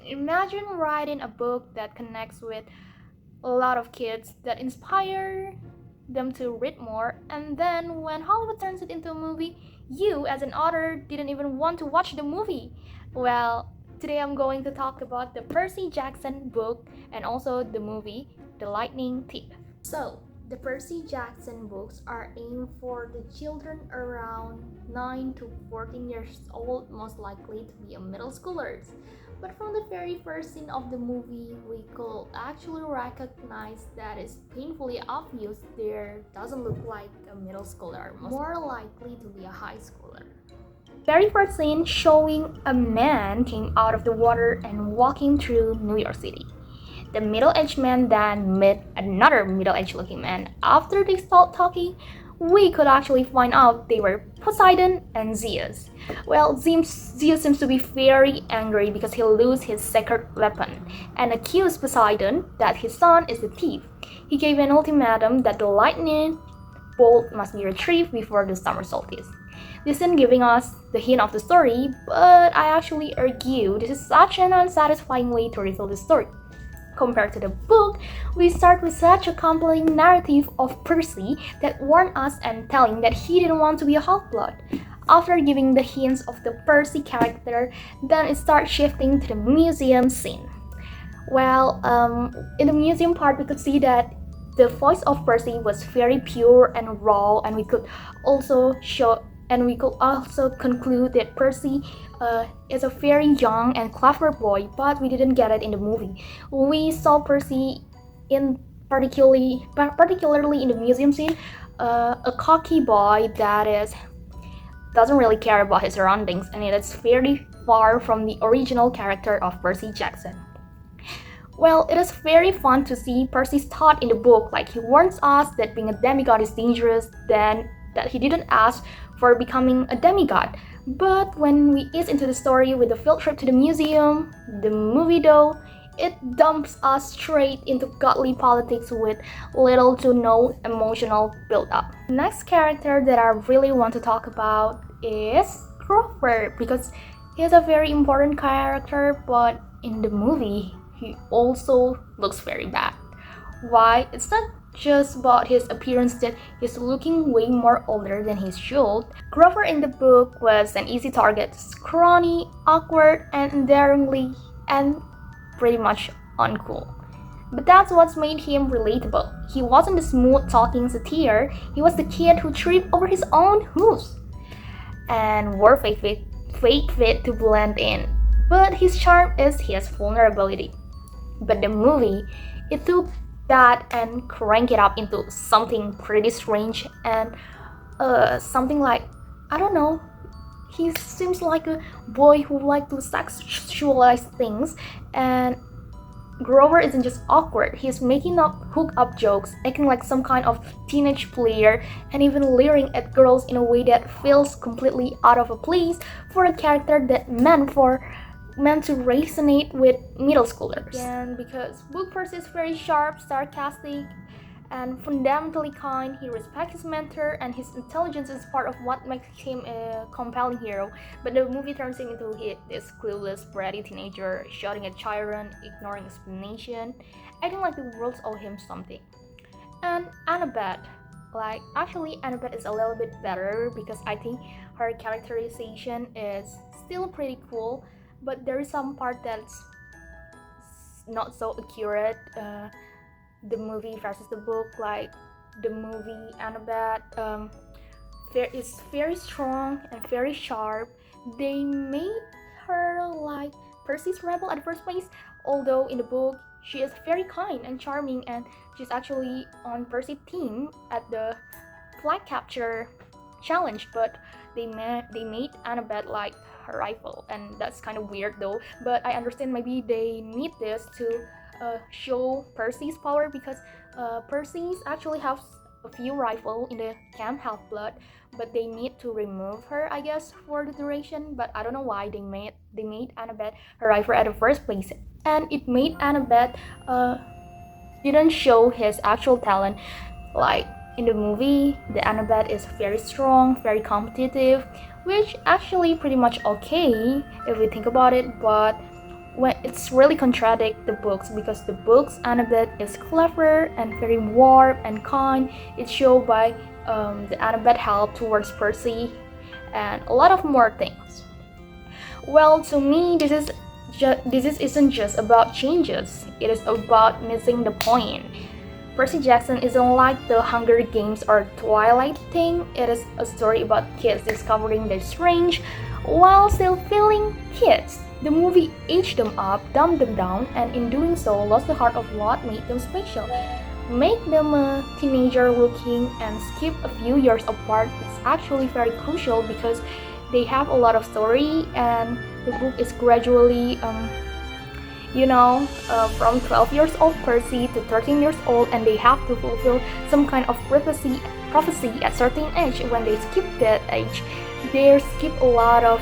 Imagine writing a book that connects with a lot of kids, that inspire them to read more, and then when Hollywood turns it into a movie, you as an author didn't even want to watch the movie. Well, today I'm going to talk about the Percy Jackson book and also the movie The Lightning Thief. So, the Percy Jackson books are aimed for the children around 9 to 14 years old, most likely to be a middle schoolers. But from the very first scene of the movie, we could actually recognize that it's painfully obvious there doesn't look like a middle schooler, more likely to be a high schooler. Very first scene showing a man came out of the water and walking through New York City. The middle-aged man then met another middle-aged looking man. After they stopped talking, we could actually find out they were Poseidon and Zeus. Well, Zeus seems to be very angry because he lost his sacred weapon and accused Poseidon that his son is a thief. He gave an ultimatum that the lightning bolt must be retrieved before the summer solstice. This isn't giving us the hint of the story, but I actually argue this is such an unsatisfying way to reveal the story. Compared to the book, we start with such a compelling narrative of Percy that warned us and telling that he didn't want to be a half-blood. After giving the hints of the Percy character, then it starts shifting to the museum scene. Well, in the museum part, we could see that the voice of Percy was very pure and raw, and we could also conclude that Percy is a very young and clever boy, but we didn't get it in the movie. We saw Percy in particularly in the museum scene, a cocky boy that doesn't really care about his surroundings, and it is very far from the original character of Percy Jackson. Well, it is very fun to see Percy's thought in the book, like he warns us that being a demigod is dangerous, then that he didn't ask for becoming a demigod. But when we ease into the story with the field trip to the museum, the movie though, it dumps us straight into godly politics with little to no emotional build-up. Next character that I really want to talk about is Grover, because he's a very important character, but in the movie, he also looks very bad. Why? It's not just about his appearance that he's looking way more older than he should. Grover in the book was an easy target, scrawny, awkward, and daringly, and pretty much uncool. But that's what made him relatable. He wasn't the smooth-talking satyr, he was the kid who tripped over his own hooves and wore fake fit to blend in. But his charm is his vulnerability. But the movie, it took that and crank it up into something pretty strange and something like, I don't know, he seems like a boy who likes to sexualize things, and Grover isn't just awkward, he's making up hook-up jokes, acting like some kind of teenage player, and even leering at girls in a way that feels completely out of place for a character that meant to resonate with middle schoolers. And because Book Percy is very sharp, sarcastic, and fundamentally kind, he respects his mentor, and his intelligence is part of what makes him a compelling hero. But the movie turns him into this clueless, bratty teenager, shouting at children, ignoring explanation, acting like the world owes him something. And Annabeth, Annabeth is a little bit better because I think her characterization is still pretty cool, but there is some part that's not so accurate. The movie versus the book, like the movie Annabeth, is very strong and very sharp. They made her like Percy's rebel at the first place, although in the book she is very kind and charming, and she's actually on Percy's team at the flag capture challenge. But they made Annabeth like her rival, and that's kind of weird though. But I understand maybe they need this to show Percy's power, because Percy's actually has a few rivals in the camp Half-Blood, but they need to remove her, I guess, for the duration. But I don't know why they made Annabeth her rival at the first place, and it made Annabeth didn't show his actual talent. Like in the movie, the Annabeth is very strong, very competitive, which actually pretty much okay if we think about it. But when it's really contradict the books, because the books Annabeth is clever and very warm and kind. It's shown by the Annabeth help towards Percy and a lot of more things. Well, to me, isn't just about changes. It is about missing the point. Percy Jackson isn't like the Hunger Games or Twilight thing. It is a story about kids discovering their strange while still feeling kids. The movie aged them up, dumbed them down, and in doing so lost the heart of what made them special. Make them a teenager looking and skip a few years apart is actually very crucial, because they have a lot of story, and the book is gradually from 12 years old Percy to 13 years old, and they have to fulfill some kind of prophecy at certain age. When they skip that age, they skip a lot of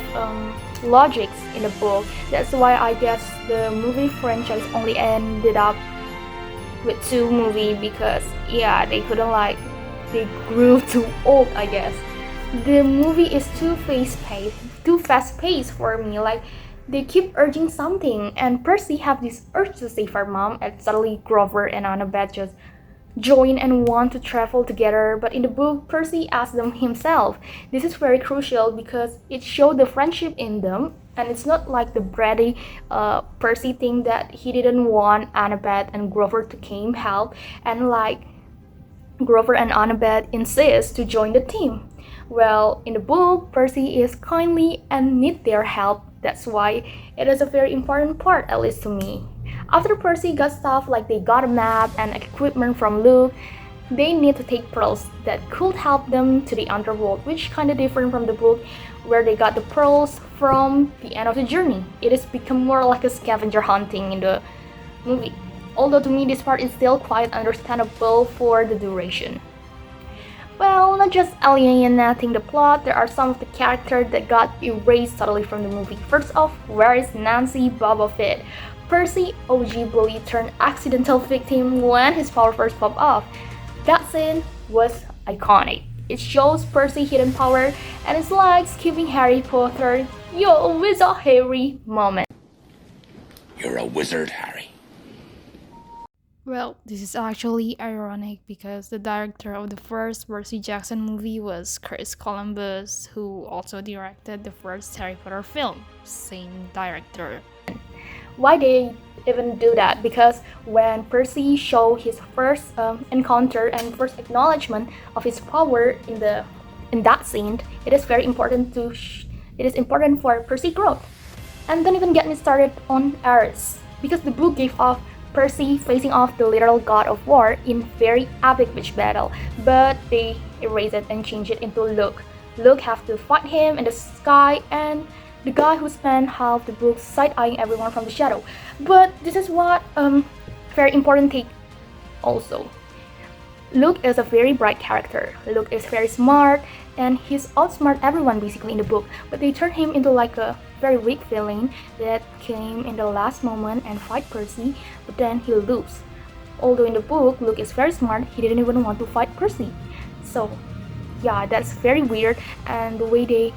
logics in the book. That's why I guess the movie franchise only ended up with 2 movies, because they couldn't, like, they grew too old, I guess. The movie is too fast paced for me. Like, they keep urging something, and Percy have this urge to save her mom, and suddenly Grover and Annabeth just join and want to travel together. But in the book, Percy asks them himself. This is very crucial because it shows the friendship in them, and it's not like the bratty Percy thing that he didn't want Annabeth and Grover to come help, and like Grover and Annabeth insist to join the team. Well, in the book, Percy is kindly and need their help. That's why it is a very important part, at least to me. After Percy got stuff like they got a map and equipment from Luke, they need to take pearls that could help them to the underworld, which kind of different from the book where they got the pearls from the end of the journey. It has become more like a scavenger hunting in the movie. Although to me this part is still quite understandable for the duration. Well, not just alienating the plot, there are some of the characters that got erased totally from the movie. First off, where is Nancy Boba Fett? Percy, OG bully turned accidental victim when his power first popped off. That scene was iconic. It shows Percy's hidden power, and it's like giving Harry Potter, "You're a wizard, Harry" moment. You're a wizard, Harry. Well, this is actually ironic because the director of the first Percy Jackson movie was Chris Columbus, who also directed the first Harry Potter film. Same director. Why they even do that? Because when Percy showed his first encounter and first acknowledgement of his power in that scene, it is very important it is important for Percy growth. And don't even get me started on Ares, because the book gave off Percy facing off the literal god of war in very epic witch battle, but they erased it and changed it into Luke. Luke have to fight him in the sky, and the guy who spent half the book side-eyeing everyone from the shadow. But this is what very important take also. Luke is a very bright character. Luke is very smart, and he's outsmart everyone basically in the book, but they turn him into like a very weak villain that came in the last moment and fight Percy, but then he lose. Although in the book, Luke is very smart, he didn't even want to fight Percy. So yeah, that's very weird, and the way they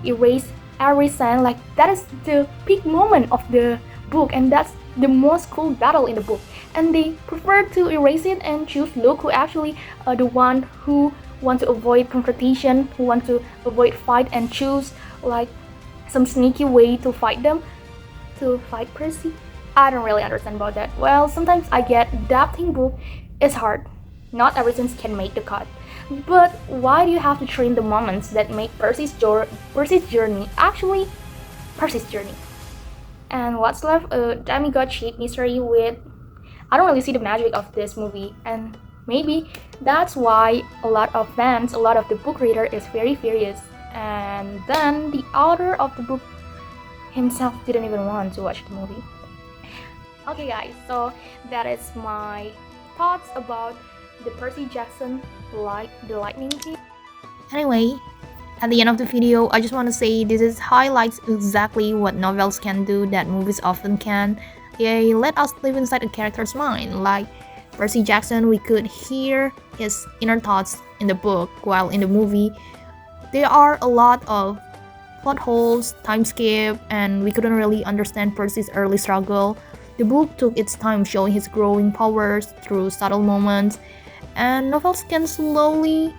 erase every scene, like that is the peak moment of the book, and that's the most cool battle in the book, and they prefer to erase it and choose Luke, who actually the one who want to avoid confrontation, who want to avoid fight and choose like some sneaky way to fight Percy. I don't really understand about that. Well, sometimes I get adapting book is hard. Not everything can make the cut. But why do you have to train the moments that make Percy's journey actually Percy's journey? And what's left a demigod shaped mystery with I don't really see the magic of this movie, and maybe that's why a lot of fans, a lot of the book reader is very furious, and then the author of the book himself didn't even want to watch the movie. Okay guys, so that is my thoughts about the Percy Jackson the Lightning Thief. Anyway, at the end of the video, I just want to say this highlights exactly what novels can do that movies often can. They let us live inside a character's mind. Like Percy Jackson, we could hear his inner thoughts in the book, while in the movie, there are a lot of plot holes, time skip, and we couldn't really understand Percy's early struggle. The book took its time showing his growing powers through subtle moments, and novels can slowly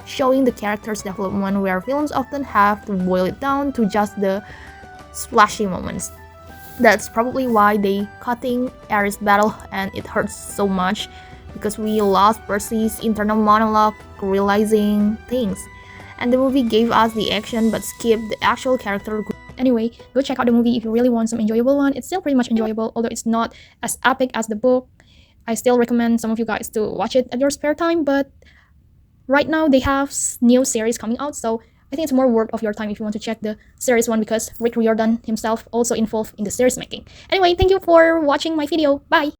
showing the character's development where films often have to boil it down to just the splashy moments. That's probably why they cutting Ares' battle and it hurts so much because we lost Percy's internal monologue realizing things. And the movie gave us the action but skipped the actual character. Anyway, go check out the movie if you really want some enjoyable one. It's still pretty much enjoyable, although it's not as epic as the book. I still recommend some of you guys to watch it at your spare time, but right now they have new series coming out, so I think it's more worth of your time if you want to check the series one because Rick Riordan himself also involved in the series making. Anyway, thank you for watching my video. Bye!